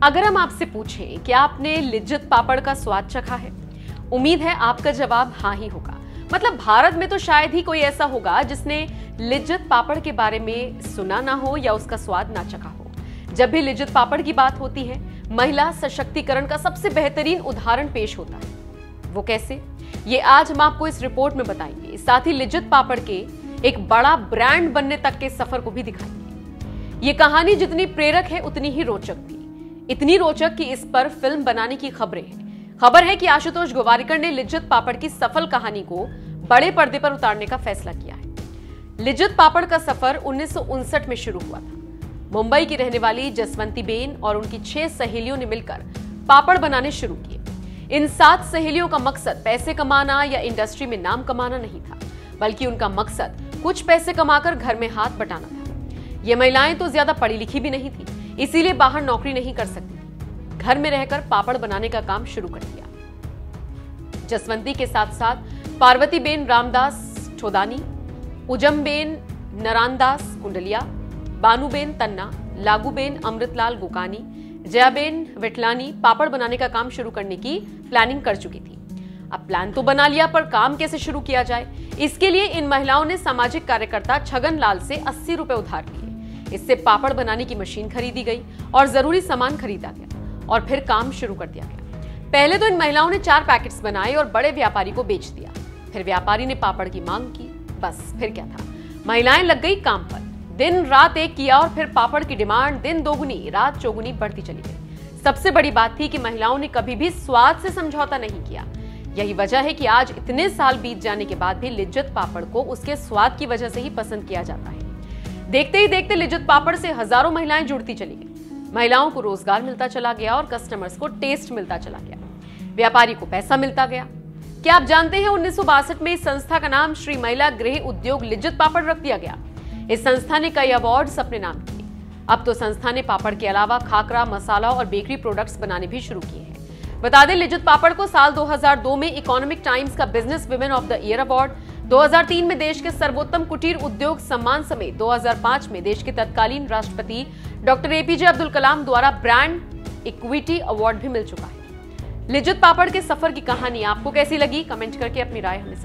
अगर हम आपसे पूछें कि आपने लिज्जत पापड़ का स्वाद चखा है, उम्मीद है आपका जवाब हाँ ही होगा। मतलब भारत में तो शायद ही कोई ऐसा होगा जिसने लिज्जत पापड़ के बारे में सुना ना हो या उसका स्वाद ना चखा हो। जब भी लिज्जत पापड़ की बात होती है, महिला सशक्तिकरण का सबसे बेहतरीन उदाहरण पेश होता है। वो कैसे, ये आज हम आपको इस रिपोर्ट में बताएंगे। साथ ही लिज्जत पापड़ के एक बड़ा ब्रांड बनने तक के सफर को भी दिखाएंगे। ये कहानी जितनी प्रेरक है उतनी ही रोचक भी, इतनी रोचक कि इस पर फिल्म बनाने की खबरें हैं। खबर है कि आशुतोष गोवारिकर ने लिज्जत पापड़ की सफल कहानी को बड़े पर्दे पर उतारने का फैसला किया है। लिज्जत पापड़ का सफर 1959 में शुरू हुआ था। मुंबई की रहने वाली जसवंती बेन और उनकी 6 सहेलियों ने मिलकर पापड़ बनाने शुरू किए। इन 7 सहेलियों का मकसद पैसे कमाना या इंडस्ट्री में नाम कमाना नहीं था, बल्कि उनका मकसद कुछ पैसे कमाकर घर में हाथ बटाना था। ये महिलाएं तो ज्यादा पढ़ी लिखी भी नहीं थी, इसीलिए बाहर नौकरी नहीं कर सकती थी। घर में रहकर पापड़ बनाने का काम शुरू कर दिया। जसवंती के साथ साथ पार्वतीबेन रामदास ठोदानी, उजमबेन नरानदास कुंडलिया, बानूबेन तन्ना, लागूबेन अमृतलाल गुकानी, जयाबेन विठलानी पापड़ बनाने का काम शुरू करने की प्लानिंग कर चुकी थी। अब प्लान तो बना लिया, पर काम कैसे शुरू किया जाए, इसके लिए इन महिलाओं ने सामाजिक कार्यकर्ता छगन लाल से 80 रुपए उधार लिए। इससे पापड़ बनाने की मशीन खरीदी गई और जरूरी सामान खरीदा गया और फिर काम शुरू कर दिया गया। पहले तो इन महिलाओं ने 4 पैकेट्स बनाए और बड़े व्यापारी को बेच दिया। फिर व्यापारी ने पापड़ की मांग की, बस फिर क्या था, महिलाएं लग गई काम पर। दिन रात एक किया और फिर पापड़ की डिमांड दिन दोगुनी रात चौगुनी बढ़ती चली गई। सबसे बड़ी बात थी कि महिलाओं ने कभी भी स्वाद से समझौता नहीं किया। यही वजह है कि आज इतने साल बीत जाने के बाद भी लिज्जत पापड़ को उसके स्वाद की वजह से ही पसंद किया जाता है। देखते ही देखते लिज्जत पापड़ से हजारों महिलाएं जुड़ती चली गई। महिलाओं को रोजगार मिलता चला गया और कस्टमर्स को टेस्ट मिलता चला गया। व्यापारी को पैसा मिलता गया। क्या आप जानते हैं 1962 में इस संस्था का नाम श्री महिला गृह उद्योग लिज्जत पापड़ रख दिया गया। इस संस्था ने कई अवार्ड्स अपने नाम किए। अब तो संस्था ने पापड़ के अलावा खाकरा, मसाला और बेकरी प्रोडक्ट्स बनाने भी शुरू किए हैं। बता दें, लिज्जत पापड़ को साल 2002 में इकोनॉमिक टाइम्स का business women of the year award, 2003 में देश के सर्वोत्तम कुटीर उद्योग सम्मान समेत 2005 में देश के तत्कालीन राष्ट्रपति डॉक्टर एपीजे अब्दुल कलाम द्वारा ब्रांड इक्विटी अवार्ड भी मिल चुका है। लिज्जत पापड़ के सफर की कहानी आपको कैसी लगी, कमेंट करके अपनी राय हमें